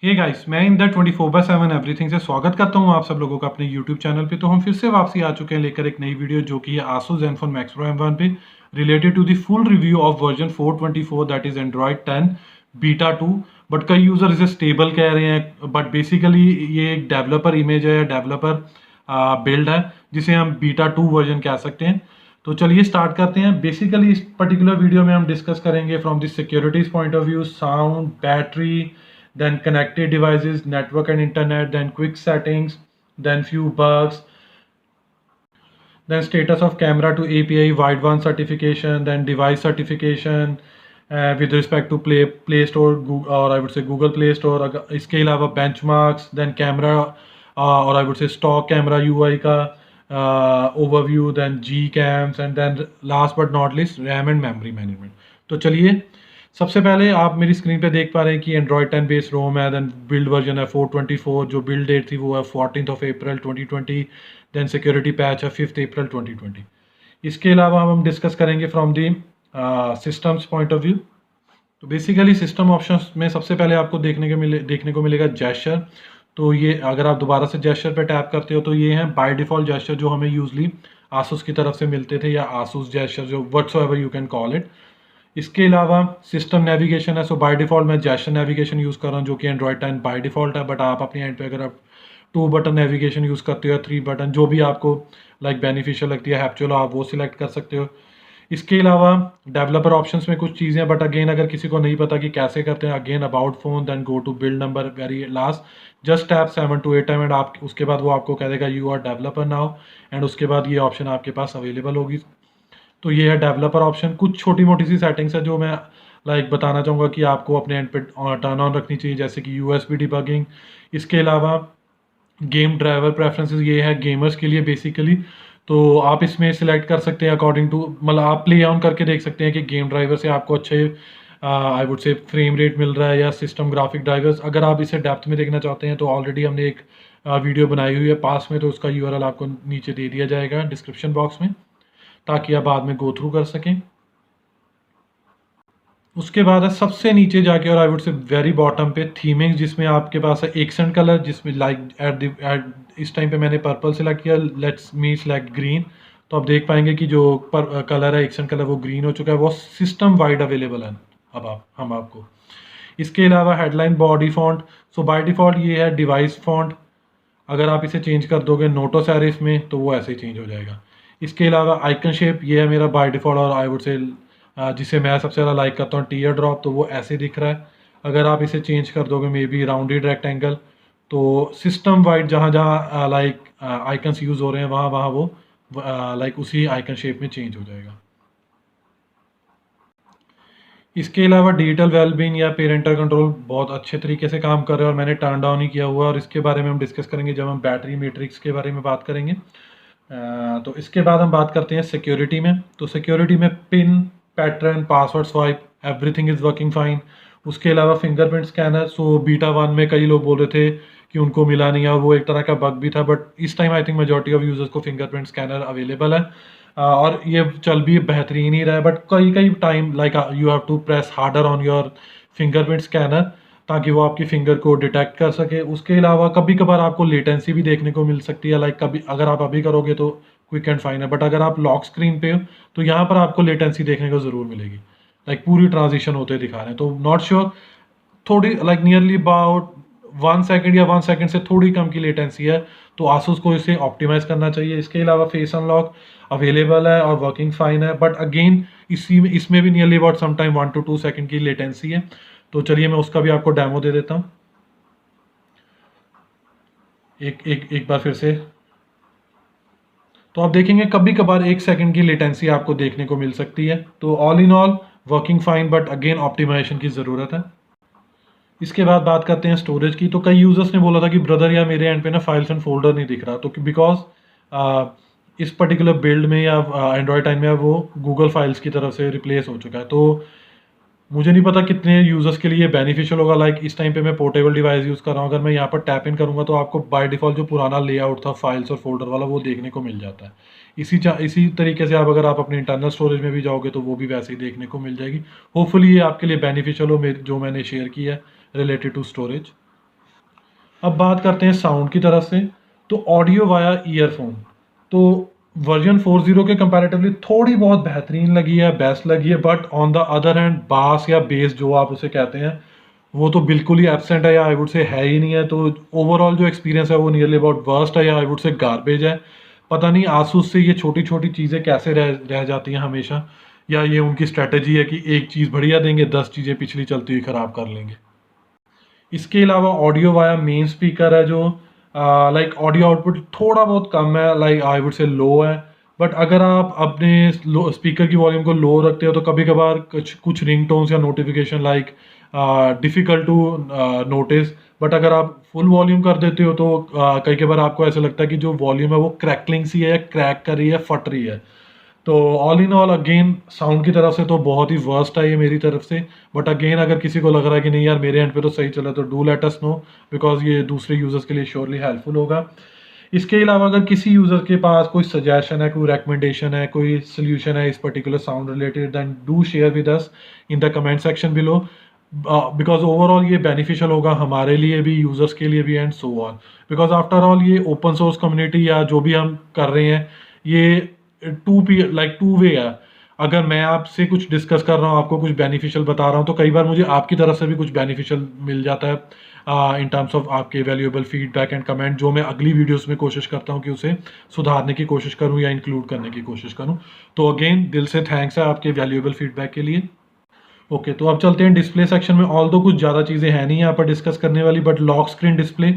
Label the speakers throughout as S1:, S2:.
S1: Hey guys, मैं in the 24/7 everything से स्वागत करता हूं आप सब लोगों का अपने यूट्यूब चैनल पे। तो हम फिर से वापसी आ चुके हैं लेकर एक नई वीडियो जो कि है Asus Zenfone Max Pro M1 पे related to the full review of version 424 that is Android 10 beta 2। But कई यूजर इसे स्टेबल कह रहे हैं, बट बेसिकली ये एक डेवलपर इमेज है या डेवलपर बिल्ड है जिसे हम बीटा 2 वर्जन कह सकते हैं। तो चलिए स्टार्ट करते हैं। बेसिकली इस पर्टिकुलर वीडियो में हम डिस्कस करेंगे from the securities point of view, sound, battery, then connected devices, network and internet, then quick settings, then few bugs, then status of camera to API Wideband certification, then device certification with respect to Play Store, Google, or I would say Google Play Store. इसके अलावा benchmarks, then camera or I would say stock camera UI का overview, then Gcams, and then last but not least RAM and memory management. तो चलिए सबसे पहले आप मेरी screen पे देख पा रहे हैं कि एंड्रॉयड 10 बेस रोम है, देन बिल्ड वर्जन है 424, जो बिल्ड डेट थी वो है 14 अप्रैल 2020, देन सिक्योरिटी पैच है 5 अप्रैल 2020। इसके अलावा हम डिस्कस करेंगे from the systems point of view. तो बेसिकली सिस्टम ऑप्शंस में सबसे पहले आपको देखने को मिलेगा जेस्चर। तो ये अगर आप दोबारा से जेस्चर पे टैप करते हो तो ये हैं बाय डिफ़ॉल्ट जेस्चर जो हमें यूजली आसूस की तरफ से मिलते थे, या आसूस जेस्चर, जो whatsoever you can call it. इसके अलावा सिस्टम नेविगेशन है। सो बाय डिफ़ॉल्ट मैं जेस्चर नेविगेशन यूज़ कर रहा हूँ जो कि एंड्रॉयड 10 बाय डिफ़ॉल्ट है, बट आप अपने एंड पे अगर आप 2 बटन नेविगेशन यूज़ करते हो या 3 बटन, जो भी आपको लाइक बेनिफिशियल लगती है, चलो आप वो सिलेक्ट कर सकते हो। इसके अलावा डेवलपर ऑप्शंस में कुछ चीज़ें, बट अगेन अगर किसी को नहीं पता कि कैसे करते हैं, again about phone, then go to build number, very last just tap 7 to 8 time, and आप उसके बाद वो आपको कह देगा you are developer now, and उसके बाद ये ऑप्शन आपके पास अवेलेबल होगी। तो ये है डेवलपर ऑप्शन। कुछ छोटी मोटी सी सेटिंग्स है जो मैं बताना चाहूँगा कि आपको अपने एंड पे टर्न ऑन रखनी चाहिए, जैसे कि यूएसबी डिबगिंग। इसके अलावा गेम ड्राइवर प्रेफरेंसेस, ये है गेमर्स के लिए बेसिकली। तो आप इसमें सिलेक्ट कर सकते हैं अकॉर्डिंग टू, मतलब आप प्ले ऑन करके देख सकते हैं कि गेम ड्राइवर से आपको अच्छे I would say frame rate मिल रहा है, या सिस्टम ग्राफिक ड्राइवर्स। अगर आप इसे डेप्थ में देखना चाहते हैं तो ऑलरेडी हमने एक वीडियो बनाई हुई है पास में, तो उसका यूआरएल आपको नीचे दे दिया जाएगा डिस्क्रिप्शन बॉक्स में, ताकि आप बाद में गो थ्रू कर सकें। उसके बाद है सबसे नीचे जाके, और आई वुड से वेरी बॉटम पे, थीमिंग, जिसमें आपके पास है एक्सेंट कलर, जिसमें लाइक एट इस टाइम पे मैंने पर्पल सेलेक्ट किया, लेट्स मी सेलेक्ट ग्रीन। तो आप देख पाएंगे कि जो कलर है, एक्सेंट कलर, वो ग्रीन हो चुका है, वो सिस्टम वाइड अवेलेबल है अब हम आपको। इसके अलावा headline body font, so by default ये है डिवाइस फॉन्ट। अगर आप इसे चेंज कर दोगे नोटो सैरिफ में तो वो ऐसे ही चेंज हो जाएगा। इसके अलावा आइकन शेप, ये है मेरा बाय डिफ़ॉल्ट, और आई वुड से जिसे मैं सबसे ज़्यादा लाइक करता हूँ, टीयर ड्रॉप, तो वो ऐसे दिख रहा है। अगर आप इसे चेंज कर दोगे मे बी राउंडेड रेक्टेंगल, तो सिस्टम वाइड जहाँ जहाँ लाइक आइकन्स यूज़ हो रहे हैं वहाँ वहाँ वो लाइक उसी आइकन शेप में चेंज हो जाएगा। इसके अलावा डिजिटल वेलबींग या पेरेंटल कंट्रोल बहुत अच्छे तरीके से काम कर रहे हैं, और मैंने टर्न डाउन ही किया हुआ है, और इसके बारे में हम डिस्कस करेंगे जब हम बैटरी मैट्रिक्स के बारे में बात करेंगे। तो इसके बाद हम बात करते हैं सिक्योरिटी में। तो सिक्योरिटी में pin, pattern, password swipe, everything is working fine. उसके अलावा फिंगरप्रिंट स्कैनर, सो बीटा 1 में कई लोग बोल रहे थे कि उनको मिला नहीं है, और वो एक तरह का बग भी था, बट इस time I think majority of users को फिंगरप्रिंट स्कैनर अवेलेबल है, और ये चल भी बेहतरीन ही रहा है। बट कई कई time like you have to press harder on your fingerprint scanner ताकि वो आपकी फिंगर को डिटेक्ट कर सके। उसके अलावा कभी कभार आपको लेटेंसी भी देखने को मिल सकती है, लाइक कभी अगर आप अभी करोगे तो क्विक एंड फाइन है, बट अगर आप लॉक स्क्रीन पे हो तो यहाँ पर आपको लेटेंसी देखने को ज़रूर मिलेगी, लाइक पूरी ट्रांजिशन होते दिखा रहे हैं। तो नॉट श्योर, थोड़ी लाइक नियरली अबाउट 1 सेकेंड या 1 सेकेंड से थोड़ी कम की लेटेंसी है, तो आसूस को इसे ऑप्टिमाइज़ करना चाहिए। इसके अलावा फेस अनलॉक अवेलेबल है और वर्किंग फाइन है, बट अगेन इसमें भी nearly about some time 1 to 2 second की लेटेंसी है। तो चलिए मैं उसका भी आपको डेमो दे देता हूँ एक बार फिर से। तो आप देखेंगे कभी कभार 1 सेकेंड की लेटेंसी आपको देखने को मिल सकती है। तो all in all working fine, but again optimization की ज़रूरत है। इसके बाद बात करते हैं स्टोरेज की। तो कई यूजर्स ने बोला था कि ब्रदर या मेरे एंड पे ना फाइल्स एंड फोल्डर नहीं दिख रहा, तो बिकॉज इस पर्टिकुलर बिल्ड में या एंड्रॉयड 10 में वो गूगल फाइल्स की तरफ से रिप्लेस हो चुका है। तो मुझे नहीं पता कितने यूज़र्स के लिए बेनिफिशियल होगा। लाइक इस टाइम पे मैं पोर्टेबल डिवाइस यूज़ कर रहा हूँ, अगर मैं यहाँ पर टैप इन करूँगा तो आपको बाय डिफ़ॉल्ट जो पुराना लेआउट था फाइल्स और फोल्डर वाला वो देखने को मिल जाता है। इसी तरीके से अगर आप अपने इंटरनल स्टोरेज में भी जाओगे तो वो भी वैसे ही देखने को मिल जाएगी। होपफुली ये आपके लिए बेनिफिशियल हो जो मैंने शेयर किया है रिलेटेड टू स्टोरेज। अब बात करते हैं साउंड की तरफ से। तो ऑडियो वाया ईयरफोन, तो वर्जन 4.0 के कंपैरेटिवली थोड़ी बहुत बेहतरीन लगी है, बेस्ट लगी है, but on the other hand बास या बेस जो आप उसे कहते हैं वो तो बिल्कुल ही एब्सेंट है, या आई वुड से है ही नहीं है। तो ओवरऑल जो एक्सपीरियंस है वो नियरली अबाउट वर्स्ट है, या आई वुड से गार्बेज है। पता नहीं आसूस से ये छोटी छोटी चीज़ें कैसे रह जाती हैं हमेशा, या ये उनकी स्ट्रेटेजी है कि एक चीज़ बढ़िया देंगे, 10 चीज़ें पिछली चलती हुई ख़राब कर लेंगे। इसके अलावा ऑडियो वाया मेन स्पीकर है जो लाइक ऑडियो आउटपुट थोड़ा बहुत कम है, लाइक आई वुड से लो है। बट अगर आप अपने स्पीकर की वॉल्यूम को लो रखते हो तो कभी कभार कुछ कुछ रिंग टोन्स या notification like difficult to notice. But अगर आप फुल वॉल्यूम कर देते हो तो कई कई बार आपको ऐसा लगता है कि जो वॉल्यूम है वो क्रैकलिंग सी है, क्रैक कर रही है, फट रही है। तो all in all again sound की तरफ से तो बहुत ही वर्स्ट है ये मेरी तरफ से। बट अगेन अगर किसी को लग रहा है कि नहीं यार मेरे एंड पे तो सही चला, तो do let us know, because ये दूसरे यूजर्स के लिए श्योरली हेल्पफुल होगा। इसके अलावा अगर किसी यूज़र के पास कोई सजेशन है, कोई रिकमेंडेशन है, कोई सोल्यूशन है इस particular sound related, then do share with us in the comment section below, because overall ये बेनिफिशियल होगा हमारे लिए भी, यूज़र्स के लिए भी, and so on. Because after all ये ओपन सोर्स कम्युनिटी या जो भी हम कर रहे हैं ये टू वे है। अगर मैं आपसे कुछ डिस्कस कर रहा हूँ, आपको कुछ बेनिफिशियल बता रहा हूँ, तो कई बार मुझे आपकी तरफ से भी कुछ बेनिफिशियल मिल जाता है इन टर्म्स ऑफ आपके वैल्यूएबल फीडबैक एंड कमेंट, जो मैं अगली वीडियोस में कोशिश करता हूँ कि उसे सुधारने की कोशिश करूँ या इंक्लूड करने की कोशिश करूँ। तो अगेन दिल से थैंक्स है आपके वैल्यूएबल फीडबैक के लिए। ओके, तो अब चलते हैं डिस्प्ले सेक्शन में। ऑल दो कुछ ज़्यादा चीज़ें हैं नहीं यहाँ पर डिस्कस करने वाली, बट लॉक स्क्रीन डिस्प्ले,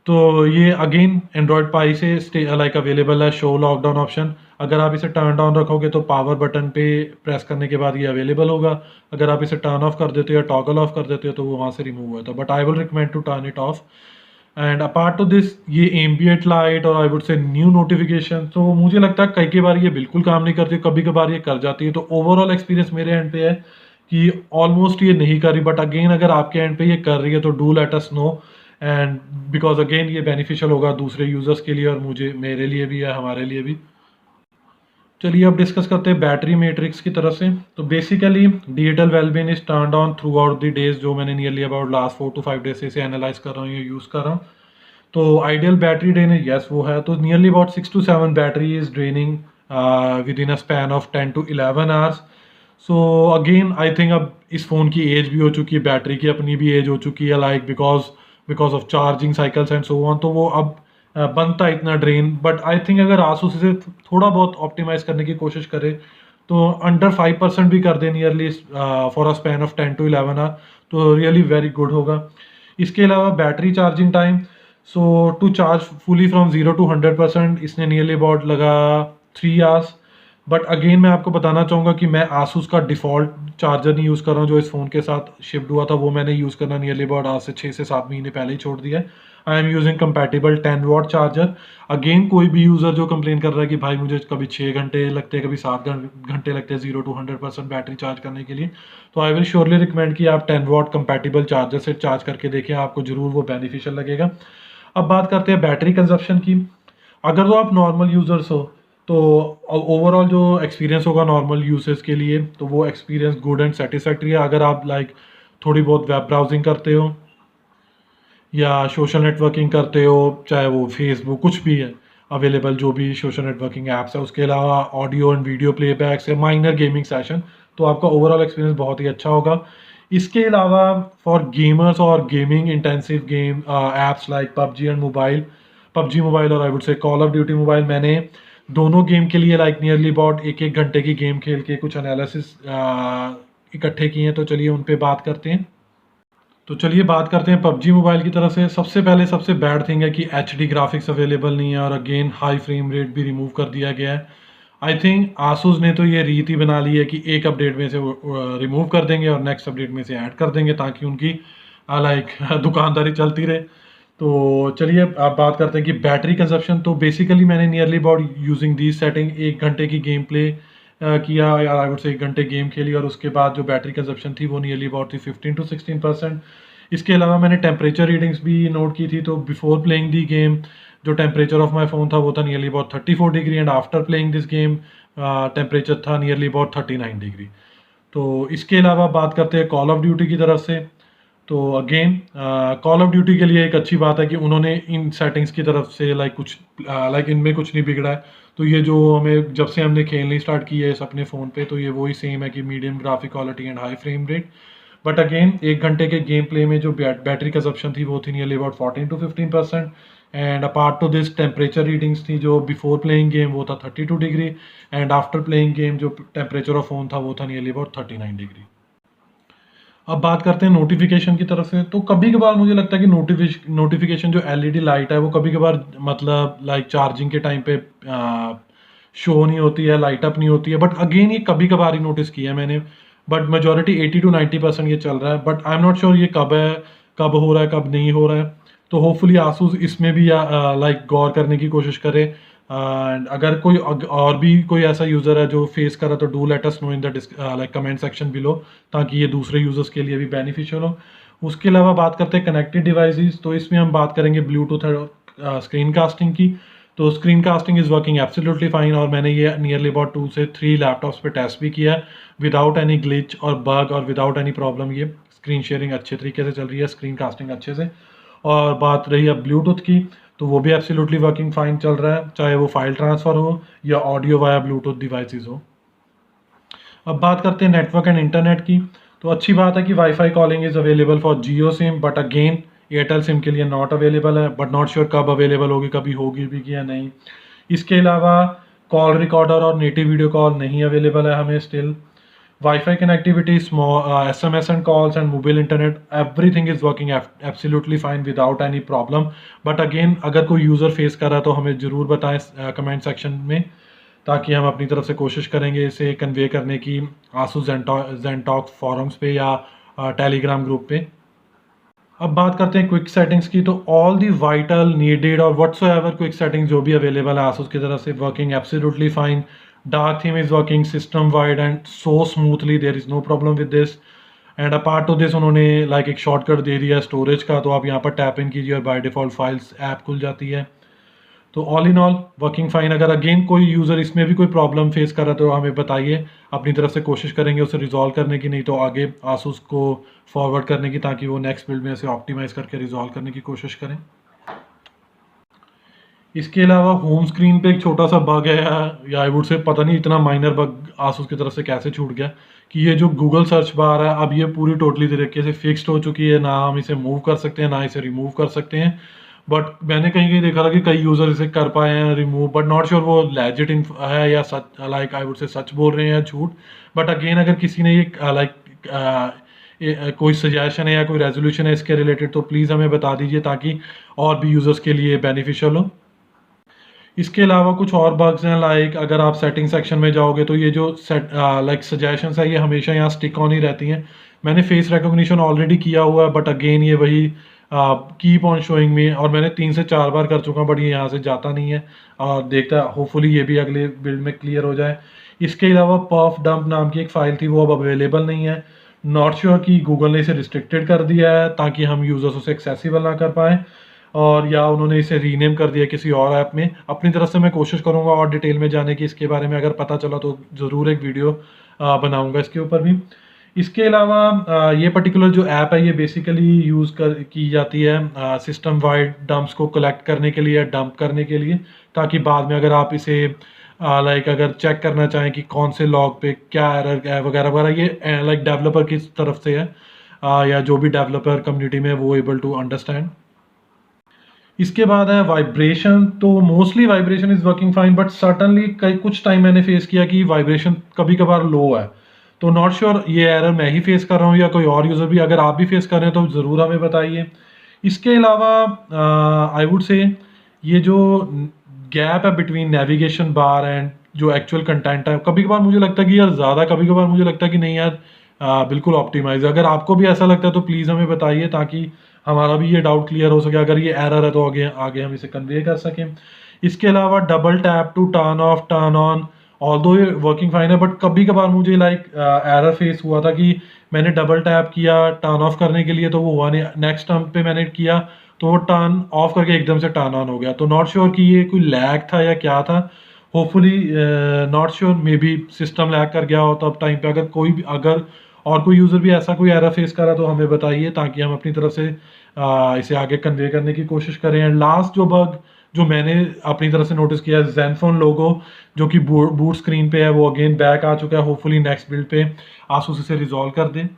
S1: तो ये अगेन एंड्रॉयड पाई से लाइक अवेलेबल है, शो लॉकडाउन ऑप्शन। अगर आप इसे टर्न डाउन रखोगे तो पावर बटन पे प्रेस करने के बाद ये अवेलेबल होगा। अगर आप इसे टर्न ऑफ कर देते हो या टॉगल ऑफ कर देते हो तो वो वहाँ से रिमूव होता है, but I will recommend to turn it off. And apart to this ये एम्बिएंट लाइट और I would say new notification, तो मुझे लगता है कई बार ये बिल्कुल काम नहीं करती, कभी कभार ये कर जाती है। तो ओवरऑल एक्सपीरियंस मेरे एंड पे है कि ऑलमोस्ट ये नहीं कर रही, बट अगेन अगर आपके एंड पे ये कर रही है तो do let us know, and because again ये बेनिफिशियल होगा दूसरे यूजर्स के लिए और मुझे, मेरे लिए भी है, हमारे लिए भी। चलिए अब डिस्कस करते हैं बैटरी मैट्रिक्स की तरफ से। तो basically digital wellbeing is turn on through out the days, जो मैंने nearly about last 4 to 5 days से इसे एनालाइज कर रहा हूँ या यूज़ कर रहा हूँ। तो आइडियल बैटरी ड्रेन है, यस वो है। तो nearly about 6 to 7 battery is draining with in a span of 10 to 11 hours. So again I think अब इस फ़ोन की एज भी हो चुकी है, बैटरी की अपनी भी एज हो चुकी है, like because of charging cycles and so on, तो वो अब बनता है इतना ड्रेन। बट आई थिंक अगर आसूस इसे थोड़ा बहुत ऑप्टिमाइज करने की कोशिश करे तो अंडर 5% भी कर दे nearly for a span of 10 to 11 hour, तो रियली वेरी गुड होगा। इसके अलावा battery charging time, so to charge fully from 0 to 100% इसने नियरली अबाउट लगा 3 आवर्स। बट अगेन मैं आपको बताना चाहूँगा कि मैं आसूस का डिफ़ॉल्ट चार्जर नहीं यूज़ कर रहा हूँ जो इस फ़ोन के साथ शिफ्ट हुआ था, वो मैंने यूज़ करना नियरली अबाउट आज से 6 से 7 महीने पहले ही छोड़ दिया है। I am using compatible 10 watt charger. Again कोई भी यूज़र जो कंप्लेन कर रहा है कि भाई मुझे कभी 6 घंटे लगते हैं, कभी 7 घंटे लगते हैं 0 to 100% बैटरी चार्ज करने के लिए, तो आई विल श्योरली रिकमेंड कि आप 10 वॉट कंपैटिबल चार्जर से चार्ज करके देखें, आपको ज़रूर वो बेनिफिशियल लगेगा। अब बात करते हैं बैटरी कंजप्शन की। अगर तो आप नॉर्मल यूज़र्स हो तो ओवरऑल जो एक्सपीरियंस होगा नॉर्मल यूसेज के लिए तो वो एक्सपीरियंस गुड एंड सेटिस्फैक्ट्री है। अगर आप लाइक थोड़ी बहुत वेब ब्राउजिंग करते हो या सोशल नेटवर्किंग करते हो, चाहे वो फेसबुक कुछ भी है अवेलेबल, जो भी सोशल नेटवर्किंग ऐप्स है, उसके अलावा ऑडियो एंड वीडियो प्लेबैक्स या माइनर गेमिंग सेशन, तो आपका ओवरऑल एक्सपीरियंस बहुत ही अच्छा होगा। इसके अलावा फॉर गेमर्स और gaming intensive game apps like PUBG mobile और I would say Call of Duty mobile, मैंने दोनों गेम के लिए लाइक नियरली अबाउट 1-1 घंटे की गेम खेल के कुछ एनालिसिस इकट्ठे किए हैं, तो चलिए उन पे बात करते हैं। तो चलिए बात करते हैं पबजी मोबाइल की तरफ से। सबसे पहले सबसे बैड थिंग है कि एचडी ग्राफिक्स अवेलेबल नहीं है और अगेन हाई फ्रेम रेट भी रिमूव कर दिया गया है। आई थिंक आसूस ने तो ये रीति बना ली है कि एक अपडेट में से रिमूव कर देंगे और नेक्स्ट अपडेट में से ऐड कर देंगे ताकि उनकी लाइक दुकानदारी चलती रहे। तो चलिए आप बात करते हैं कि बैटरी कंजप्शन, तो बेसिकली मैंने nearly about using the setting 1 घंटे की गेम प्ले किया, या आई वुड से 1 घंटे गेम खेली और उसके बाद जो बैटरी कंजप्शन थी वो नियरली अबाउट थी 15 to 16%। इसके अलावा मैंने टेम्परेचर रीडिंग्स भी नोट की थी। तो बिफोर प्लेइंग दी गेम जो टेम्परेचर ऑफ माय फ़ोन था वो था nearly about 34 degree, and after playing this game temperature था नियरली अबाउट 39 डिग्री। तो इसके अलावा बात करते हैं कॉल ऑफ ड्यूटी की तरफ से। तो अगेन कॉल ऑफ ड्यूटी के लिए एक अच्छी बात है कि उन्होंने इन सेटिंग्स की तरफ से लाइक इनमें कुछ नहीं बिगड़ा है। तो ये जो हमें जब से हमने खेलनी स्टार्ट की है इस अपने फ़ोन पे, तो ये वही सेम है कि medium graphic quality and high frame rate. But again 1 घंटे के गेम प्ले में जो बैटरी कंजप्शन थी वो थी nearly about 14 to 15%। And apart to this temperature readings थी, जो बिफोर प्लेइंग गेम वो था 32 degree, and after playing game जो टेम्परेचर ऑफ फोन था वो था नियरली अबाउट 39 डिग्री। अब बात करते हैं नोटिफिकेशन की तरफ से। तो कभी कभार मुझे लगता है कि नोटिफिकेशन जो एलईडी लाइट है वो कभी कभार मतलब लाइक चार्जिंग के टाइम पे शो नहीं होती है, लाइट अप नहीं होती है। बट अगेन ये कभी कभार ही नोटिस किया है मैंने, बट मेजोरिटी 80 to 90% ये चल रहा है। But I am not sure ये कब है, कब हो रहा है, कब नहीं हो रहा है। तो होपफुली आसूस इसमें भी लाइक गौर करने की कोशिश करे। एंड अगर कोई और भी कोई ऐसा यूज़र है जो फेस कर रहा है तो do let us know in the like comment section below, ताकि ये दूसरे यूज़र्स के लिए भी बेनिफिशियल हो। उसके अलावा बात करते हैं कनेक्टेड डिवाइसेस। तो इसमें हम बात करेंगे ब्लूटूथ स्क्रीन कास्टिंग की। तो screen casting is working absolutely fine, और मैंने ये नियरली अबाउट 2 से 3 लैपटॉप्स पे टेस्ट भी किया है विदाउट एनी ग्लिच और बग और विदाउट एनी प्रॉब्लम। ये स्क्रीन शेयरिंग अच्छे तरीके से चल रही है, स्क्रीन कास्टिंग अच्छे से। और बात रही अब ब्लूटूथ की, तो वो भी एब्सोल्युटली वर्किंग फाइन चल रहा है, चाहे वो फाइल ट्रांसफ़र हो या ऑडियो वाया ब्लूटूथ डिवाइसेस हो। अब बात करते हैं नेटवर्क एंड इंटरनेट की। तो अच्छी बात है कि wifi calling is available for Jio SIM, but again Airtel SIM के लिए नॉट अवेलेबल है। बट नॉट श्योर कब अवेलेबल होगी, कभी होगी भी कि या नहीं। इसके अलावा कॉल रिकॉर्डर और नेटिव वीडियो कॉल नहीं अवेलेबल है हमें still. Wi-Fi connectivity, small SMS and calls and mobile internet, everything is working absolutely fine without any problem. But again अगर कोई यूज़र फेस कर रहा है तो हमें ज़रूर बताएं कमेंट सेक्शन में, ताकि हम अपनी तरफ से कोशिश करेंगे इसे कन्वे करने की आसूस ज़ेनटॉक फोरम्स पे या टेलीग्राम ग्रुप पे। अब बात करते हैं क्विक सेटिंग्स की। तो ऑल दी वाइटल नीडेड और व्हाटसोएवर क्विक सेटिंग्स जो भी अवेलेबल है आसूस की तरफ से, working absolutely fine. Dark theme is working system wide and so smoothly, there is no problem with this. And apart to this उन्होंने like एक shortcut दे दिया स्टोरेज का, तो आप यहाँ पर टैप इन कीजिए और बाय डिफ़ॉल्ट फाइल्स ऐप खुल जाती है। तो all in all working fine. अगर अगेन कोई यूज़र इसमें भी कोई प्रॉब्लम फेस कर रहा है तो हमें बताइए, अपनी तरफ से कोशिश करेंगे उसे रिजॉल्व करने की, नहीं तो आगे आसूस को फॉरवर्ड करने की, ताकि वो नेक्स्ट बिल्ड में इसे ऑप्टिमाइज़ करके रिजॉल्व करने की कोशिश करें। इसके अलावा होम स्क्रीन पे एक छोटा सा बग है, या आई वुड से पता नहीं इतना माइनर बग आसूस की तरफ से कैसे छूट गया, कि ये जो गूगल सर्च बार है अब ये पूरी टोटली तरीके से फिक्स्ड हो चुकी है। ना हम इसे मूव कर सकते हैं, ना इसे रिमूव कर सकते हैं। बट मैंने कहीं कहीं देखा था कि कई यूज़र इसे कर पाए हैं रिमूव, बट नॉट श्योर वो लेजिट है या सच, लाइक आई वुड से सच बोल रहे हैं या झूठ। बट अगेन अगर किसी ने ये कोई सजेशन है या कोई रेजोल्यूशन है इसके रिलेटेड, तो प्लीज़ हमें बता दीजिए, ताकि और भी यूज़र्स के लिए बेनिफिशियल हो। इसके अलावा कुछ और बग्स हैं, लाइक अगर आप सेटिंग सेक्शन में जाओगे तो ये जो लाइक सजेशंस है ये हमेशा यहाँ स्टिक ऑन ही रहती हैं। मैंने फेस रिकॉग्निशन ऑलरेडी किया हुआ है, बट अगेन ये वही कीप ऑन शोइंग में, और मैंने 3 से 4 बार कर चुका हूँ, बट ये यहाँ से जाता नहीं है। और देखता होपफुली ये भी अगले बिल्ड में क्लियर हो जाए। इसके अलावा पफ डंप नाम की एक फ़ाइल थी, वो अब अवेलेबल नहीं है। नॉट श्योर कि गूगल ने इसे रिस्ट्रिक्टेड कर दिया है ताकि हम यूज़र्स उसे एक्सेसिबल ना कर पाएँ, और या उन्होंने इसे रीनेम कर दिया किसी और ऐप में। अपनी तरफ से मैं कोशिश करूँगा और डिटेल में जाने की इसके बारे में, अगर पता चला तो ज़रूर एक वीडियो बनाऊँगा इसके ऊपर भी। इसके अलावा ये पर्टिकुलर जो ऐप है ये बेसिकली यूज़ की जाती है सिस्टम वाइड डंप्स को कलेक्ट करने के लिए या डंप करने के लिए, ताकि बाद में अगर आप इसे लाइक अगर चेक करना चाहें कि कौन से लॉग पे क्या एरर है वगैरह वगैरह, ये लाइक डेवलपर की तरफ से है, या जो भी डेवलपर कम्युनिटी में वो एबल टू अंडरस्टैंड। इसके बाद है वाइब्रेशन। तो mostly vibration is working fine, but certainly कई कुछ टाइम मैंने फेस किया कि वाइब्रेशन कभी कभार लो है। तो नॉट श्योर ये एरर मैं ही फेस कर रहा हूँ या कोई और यूज़र भी, अगर आप भी फेस कर रहे हैं तो ज़रूर हमें बताइए। इसके अलावा आई वुड से ये जो गैप है बिटवीन नेविगेशन बार एंड जो एक्चुअल कंटेंट है, कभी कभार मुझे लगता है कि यार ज़्यादा, कभी कभार मुझे लगता है कि नहीं यार बिल्कुल ऑप्टिमाइज। अगर आपको भी ऐसा लगता है तो प्लीज़ हमें बताइए, ताकि हमारा भी ये डाउट क्लियर हो सके। अगर ये एरर है तो आगे आगे हम इसे कन्वे कर सकें। इसके अलावा double tap to turn off turn on, although ये वर्किंग फाइन है, बट कभी कभार मुझे लाइक एरर फेस हुआ था कि मैंने डबल टैप किया टर्न ऑफ करने के लिए तो वो हुआ नहीं, नेक्स्ट टर्न पे मैंने किया तो वो टर्न ऑफ करके एकदम से टर्न ऑन हो गया। तो नॉट श्योर कि ये कोई लैग था या क्या था। Hopefully not sure, may be system lag कर गया हो तब टाइम पे। अगर कोई भी अगर और कोई यूज़र भी ऐसा कोई एरर फेस करा तो हमें बताइए, ताकि हम अपनी तरफ से इसे आगे कन्वे करने की कोशिश करें। एंड लास्ट जो बग जो मैंने अपनी तरफ से नोटिस किया है, ज़ेनफोन लोगो जो कि बूट स्क्रीन पे है, वो अगेन बैक आ चुका है। होपफुली नेक्स्ट बिल्ड पे आसूस इसे रिजॉल्व कर दें।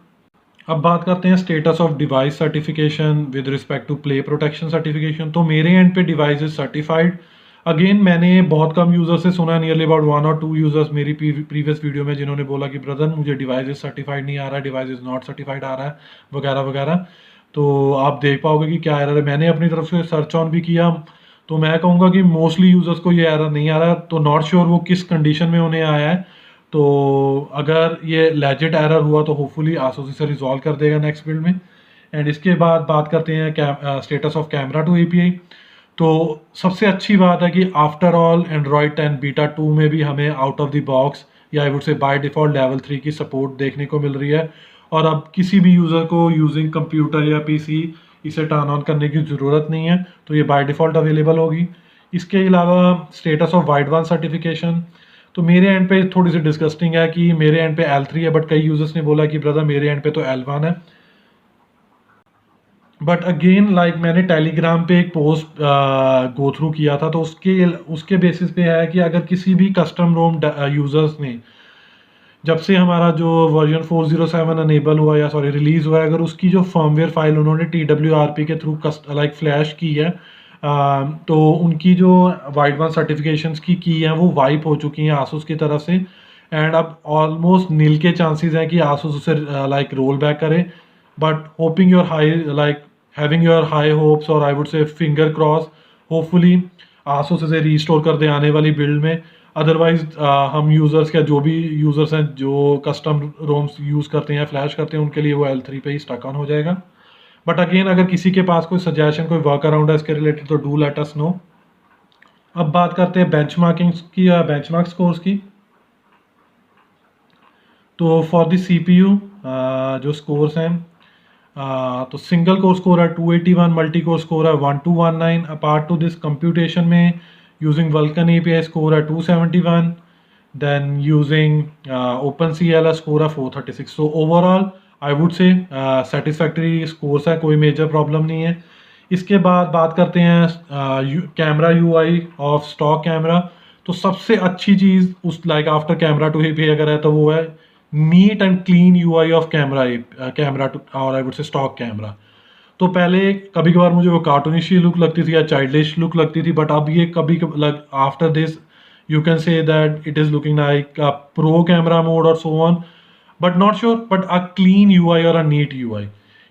S1: अब बात करते हैं status of device certification with respect to play protection certification. तो मेरे एंड पे डिवाइस इज सर्टिफाइड। अगेन मैंने बहुत कम यूज़र से सुना, नियरली अबाउट 1 और 2 यूज़र्स मेरी प्रीवियस वीडियो में, जिन्होंने बोला कि ब्रदर मुझे डिवाइस इज सर्टिफाइड नहीं आ रहा है, डिवाइस इज नॉट सर्टिफाइड आ रहा है, वगैरह वगैरह। तो आप देख पाओगे कि क्या एरर है। मैंने अपनी तरफ से सर्च ऑन भी किया, तो मैं कहूँगा कि मोस्टली यूज़र्स को ये एरर नहीं आ रहा। तो नॉट श्योर वो किस कंडीशन में उन्हें आया है। तो अगर ये लेजिट एरर हुआ तो होपफुली आसूस इसे रिजॉल्व कर देगा नेक्स्ट बिल्ड में। एंड इसके बाद बात करते हैं status of camera to API. तो सबसे अच्छी बात है कि आफ्टर ऑल एंड्रॉयड 10 बीटा 2 में भी हमें आउट ऑफ द बॉक्स या आई वुड से बाय डिफ़ॉल्ट लेवल 3 की सपोर्ट देखने को मिल रही है। और अब किसी भी यूज़र को यूजिंग कंप्यूटर या पीसी इसे टर्न ऑन करने की ज़रूरत नहीं है, तो ये बाय डिफ़ॉल्ट अवेलेबल होगी। इसके अलावा status of wide one certification, तो मेरे एंड पे थोड़ी सी डिस्गस्टिंग है कि मेरे एंड पे L3 है, बट कई यूज़र्स ने बोला कि ब्रदर मेरे एंड पे तो L1 है। बट अगेन लाइक मैंने टेलीग्राम पे एक पोस्ट गो थ्रू किया था, तो उसके बेसिस पे है कि अगर किसी भी कस्टम रोम यूज़र्स ने जब से हमारा जो वर्जन 407 अनेबल हुआ या सॉरी रिलीज़ हुआ है, अगर उसकी जो फर्मवेयर फाइल उन्होंने TWRP के थ्रू लाइक फ्लैश की है, तो उनकी जो वाइड वन सर्टिफिकेशंस की हैं वो वाइप हो चुकी हैं आसूस की तरफ से। एंड अब ऑलमोस्ट नील के चांसेस हैं कि आसूस उसे लाइक रोल बैक करे। But hoping your high like having your high hopes, और I would say finger cross, hopefully Asus इसे रीस्टोर कर दे आने वाली बिल्ड में। अदरवाइज हम यूज़र्स क्या जो भी यूज़र्स हैं जो कस्टम रोम्स यूज़ करते हैं, फ्लैश करते हैं, उनके लिए वो L3 पे ही स्टक ऑन हो जाएगा। बट अगेन अगर किसी के पास कोई सजेशन, कोई वर्क अराउंड है इसके रिलेटेड, तो डू लेट अस नो। अब बात करते हैं बेंचमार्किंग की या बेंचमार्क स्कोर्स की। तो फॉर द CPU जो स्कोर्स हैं, तो सिंगल कोर स्कोर है 281, मल्टी कोर स्कोर है 1219। अपार्ट टू दिस कंप्यूटेशन में यूजिंग वल्कन API स्कोर है 271, देन यूजिंग OpenCL स्कोर है 436। सो ओवरऑल आई वुड से सेटिस्फैक्ट्री स्कोर्स है, कोई मेजर प्रॉब्लम नहीं है। इसके बाद बात करते हैं camera UI of stock camera. तो सबसे अच्छी चीज़ उस like after camera to API अगर है तो वो है neat and clean UI of camera two, और I would say stock camera. तो पहले कभी कभार मुझे वो कार्टूनिश लुक लगती थी या चाइल्डिश लुक लगती थी, बट अब ये कभी like after this you can say that it is looking like a pro camera mode और so on, but not sure, but a clean UI और अ नीट UI।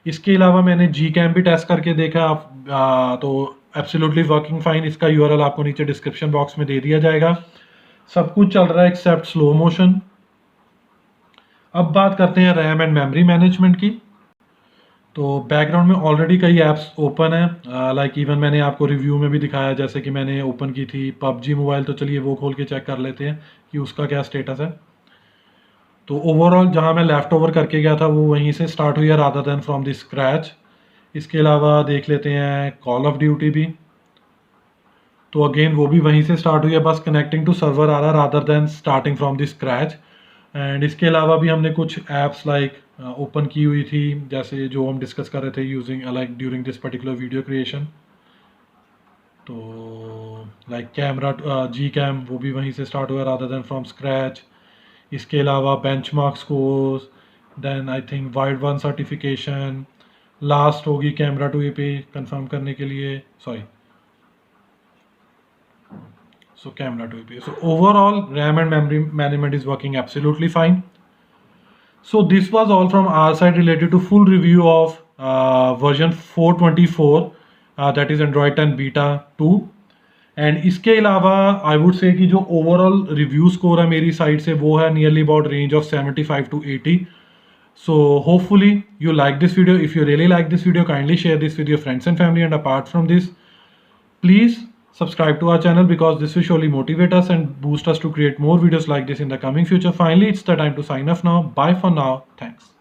S1: इसके अलावा मैंने Gcam भी टेस्ट करके देखा, तो एब्सोल्युटली वर्किंग फाइन। इसका URL आपको नीचे डिस्क्रिप्शन बॉक्स में दे दिया जाएगा। सब कुछ चल रहा है एक्सेप्ट स्लो मोशन। अब बात करते हैं रैम एंड मेमोरी मैनेजमेंट की। तो बैकग्राउंड में ऑलरेडी कई ऐप्स ओपन है, लाइक इवन मैंने आपको रिव्यू में भी दिखाया, जैसे कि मैंने ओपन की थी PUBG मोबाइल। तो चलिए वो खोल के चेक कर लेते हैं कि उसका क्या स्टेटस है। तो ओवरऑल जहाँ मैं लेफ़्ट ओवर करके गया था वो वहीं से स्टार्ट हुई है rather than from the scratch. इसके अलावा देख लेते हैं कॉल ऑफ ड्यूटी भी, तो अगेन वो भी वहीं से स्टार्ट हुई है, बस कनेक्टिंग टू सर्वर आ रहा है rather than starting from the scratch. And इसके अलावा भी हमने कुछ ऐप्स लाइक ओपन की हुई थी, जैसे जो हम डिस्कस कर रहे थे using like during this particular video creation. तो लाइक कैमरा Gcam वो भी वहीं से स्टार्ट हुआ रादर देन फ्रॉम स्क्रैच। इसके अलावा benchmark scores, then I think wide one certification, last होगी कैमरा टू API कंफर्म करने के लिए, sorry so camera to API. So overall RAM and memory management is working absolutely fine. So this was all from our side related to full review of version 424 that is Android 10 beta 2. And इसके अलावा आई would से कि जो overall review score है मेरी side से वो है nearly about range of 75 to 80. So hopefully you like this video. If you really like this video, kindly share this with your friends and family. And apart from this, please subscribe to our channel because this will surely motivate us and boost us to create more videos like this in the coming future. Finally, it's the time to sign off now. Bye for now. Thanks.